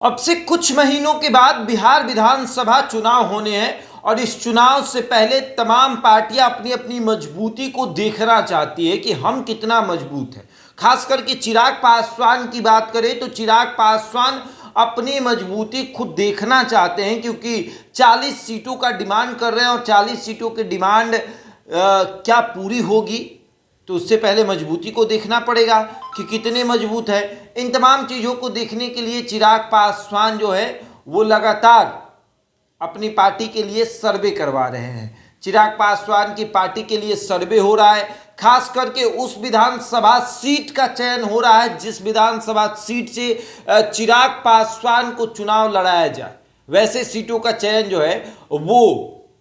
अब से कुछ महीनों के बाद बिहार विधानसभा चुनाव होने हैं और इस चुनाव से पहले तमाम पार्टियां अपनी अपनी मजबूती को देखना चाहती है कि हम कितना मजबूत हैं। खास करके चिराग पासवान की बात करें तो चिराग पासवान अपनी मजबूती खुद देखना चाहते हैं, क्योंकि 40 सीटों का डिमांड कर रहे हैं और 40 सीटों की डिमांड क्या पूरी होगी, तो उससे पहले मजबूती को देखना पड़ेगा कि कितने मजबूत है। इन तमाम चीज़ों को देखने के लिए चिराग पासवान जो है वो लगातार अपनी पार्टी के लिए सर्वे करवा रहे हैं। चिराग पासवान की पार्टी के लिए सर्वे हो रहा है, खास करके उस विधानसभा सीट का चयन हो रहा है जिस विधानसभा सीट से चिराग पासवान को चुनाव लड़ाया जाए। वैसे सीटों का चयन जो है वो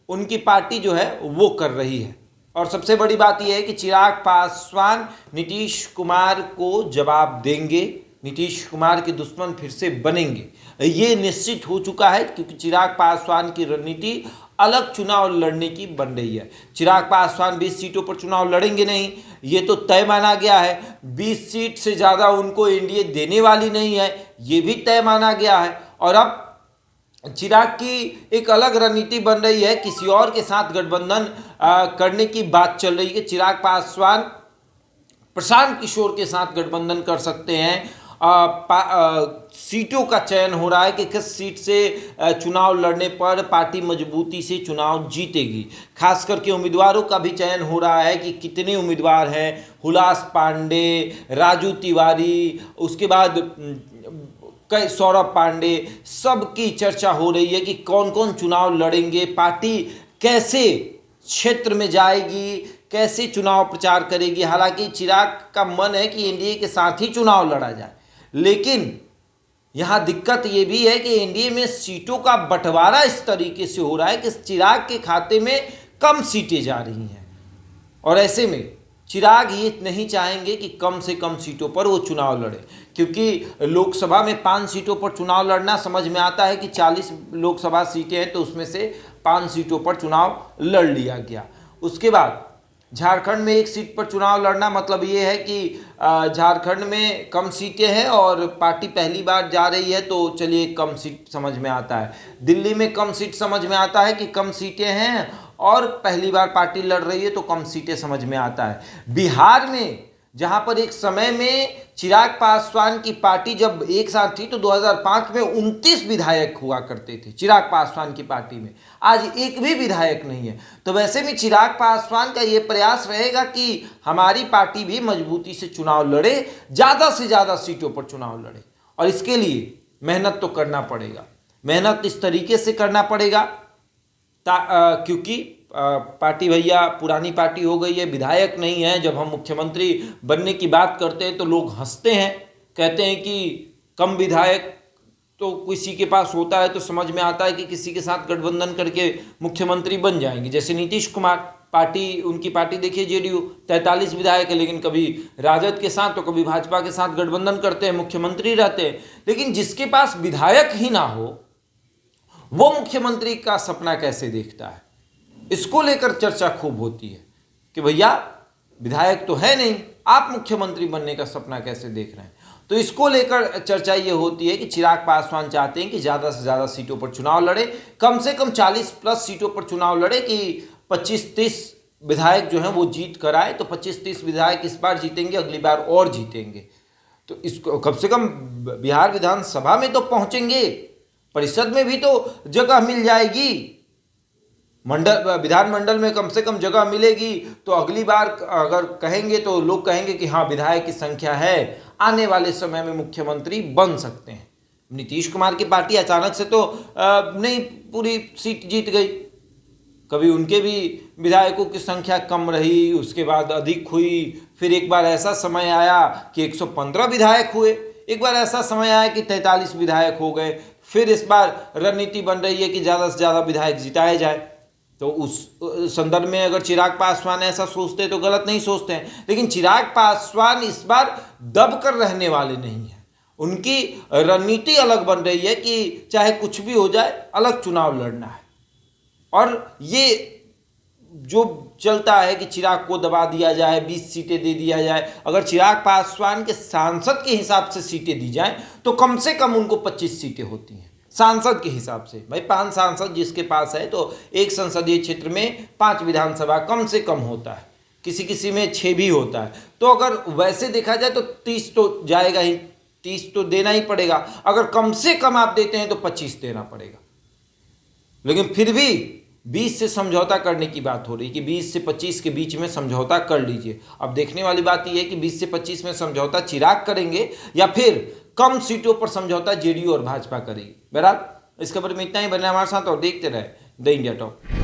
उनकी पार्टी जो है वो कर रही है। और सबसे बड़ी बात यह है कि चिराग पासवान नीतीश कुमार को जवाब देंगे, नीतीश कुमार के दुश्मन फिर से बनेंगे, ये निश्चित हो चुका है, क्योंकि चिराग पासवान की रणनीति अलग चुनाव लड़ने की बन रही है। चिराग पासवान 20 सीटों पर चुनाव लड़ेंगे नहीं, ये तो तय माना गया है। 20 सीट से ज़्यादा उनको एनडीए देने वाली नहीं है, ये भी तय माना गया है। और अब चिराग की एक अलग रणनीति बन रही है, किसी और के साथ गठबंधन करने की बात चल रही है। चिराग पासवान प्रशांत किशोर के साथ गठबंधन कर सकते हैं। सीटों का चयन हो रहा है कि किस सीट से चुनाव लड़ने पर पार्टी मजबूती से चुनाव जीतेगी। खास करके उम्मीदवारों का भी चयन हो रहा है कि कितने उम्मीदवार हैं। हुलास पांडे, राजू तिवारी, उसके बाद कई सौरभ पांडे, सबकी चर्चा हो रही है कि कौन कौन चुनाव लड़ेंगे, पार्टी कैसे क्षेत्र में जाएगी, कैसे चुनाव प्रचार करेगी। हालांकि चिराग का मन है कि एनडीए के साथ ही चुनाव लड़ा जाए, लेकिन यहां दिक्कत यह भी है कि एनडीए में सीटों का बंटवारा इस तरीके से हो रहा है कि चिराग के खाते में कम सीटें जा रही हैं, और ऐसे में चिराग ये नहीं चाहेंगे कि कम से कम सीटों पर वो चुनाव लड़े, क्योंकि लोकसभा में 5 सीटों पर चुनाव लड़ना समझ में आता है कि 40 लोकसभा सीटें हैं तो उसमें से 5 सीटों पर चुनाव लड़ लिया गया। उसके बाद झारखंड में 1 सीट पर चुनाव लड़ना मतलब ये है कि झारखंड में कम सीटें हैं और पार्टी पहली बार जा रही है, तो चलिए कम सीट समझ में आता है। दिल्ली में कम सीट समझ में आता है कि कम सीटें हैं और पहली बार पार्टी लड़ रही है तो कम सीटें समझ में आता है। बिहार में जहां पर एक समय में चिराग पासवान की पार्टी जब एक साथ थी तो 2005 में 29 विधायक हुआ करते थे चिराग पासवान की पार्टी में, आज एक भी विधायक नहीं है। तो वैसे में चिराग पासवान का ये प्रयास रहेगा कि हमारी पार्टी भी मजबूती से चुनाव लड़े, ज़्यादा से ज़्यादा सीटों पर चुनाव लड़े, और इसके लिए मेहनत तो करना पड़ेगा। मेहनत इस तरीके से करना पड़ेगा क्योंकि पार्टी भैया पुरानी पार्टी हो गई है, विधायक नहीं है। जब हम मुख्यमंत्री बनने की बात करते हैं तो लोग हंसते हैं, कहते हैं कि कम विधायक तो किसी के पास होता है तो समझ में आता है कि किसी के साथ गठबंधन करके मुख्यमंत्री बन जाएंगे। जैसे नीतीश कुमार, पार्टी उनकी पार्टी देखिए जेडीयू, 43 विधायक है, लेकिन कभी राजद के साथ तो कभी भाजपा के साथ गठबंधन करते हैं, मुख्यमंत्री रहते हैं। लेकिन जिसके पास विधायक ही ना हो वो मुख्यमंत्री का सपना कैसे देखता है, इसको लेकर चर्चा खूब होती है कि भैया विधायक तो है नहीं, आप मुख्यमंत्री बनने का सपना कैसे देख रहे हैं। तो इसको लेकर चर्चा ये होती है कि चिराग पासवान चाहते हैं कि ज़्यादा से ज़्यादा सीटों पर चुनाव लड़े, कम से कम 40 प्लस सीटों पर चुनाव लड़े कि 25-30 विधायक जो हैं वो जीत कर आए। तो 25-30 विधायक इस बार जीतेंगे, अगली बार और जीतेंगे, तो इसको कम से कम बिहार विधानसभा में तो पहुंचेंगे, परिषद में भी तो जगह मिल जाएगी, विधानमंडल में कम से कम जगह मिलेगी। तो अगली बार अगर कहेंगे तो लोग कहेंगे कि हाँ विधायक की संख्या है, आने वाले समय में मुख्यमंत्री बन सकते हैं। नीतीश कुमार की पार्टी अचानक से तो नहीं पूरी सीट जीत गई, कभी उनके भी विधायकों की संख्या कम रही, उसके बाद अधिक हुई, फिर एक बार ऐसा समय आया कि 115 विधायक हुए, एक बार ऐसा समय आया कि 43 विधायक हो गए। फिर इस बार रणनीति बन रही है कि ज़्यादा से ज़्यादा विधायक जिताए जाए। तो उस संदर्भ में अगर चिराग पासवान ऐसा सोचते तो गलत नहीं सोचते हैं, लेकिन चिराग पासवान इस बार दब कर रहने वाले नहीं हैं। उनकी रणनीति अलग बन रही है कि चाहे कुछ भी हो जाए अलग चुनाव लड़ना है। और ये जो चलता है कि चिराग को दबा दिया जाए, 20 सीटें दे दिया जाए। अगर चिराग पासवान के सांसद के हिसाब से सीटें दी जाएं तो कम से कम उनको 25 सीटें होती हैं सांसद के हिसाब से। भाई 5 सांसद जिसके पास है तो एक संसदीय क्षेत्र में 5 विधानसभा कम से कम होता है, किसी किसी में 6 भी होता है। तो अगर वैसे देखा जाए तो 30 तो जाएगा ही, 30 तो देना ही पड़ेगा। अगर कम से कम आप देते हैं तो 25 देना पड़ेगा। लेकिन फिर भी 20 से समझौता करने की बात हो रही कि 20 से 25 के बीच में समझौता कर लीजिए। अब देखने वाली बात यह है कि 20 से 25 में समझौता चिराग करेंगे या फिर कम सीटों पर समझौता जेडीयू और भाजपा करेगी। बहरहाल इस खबर में इतना ही। बने हमारे साथ और देखते रहे द इंडिया टॉक।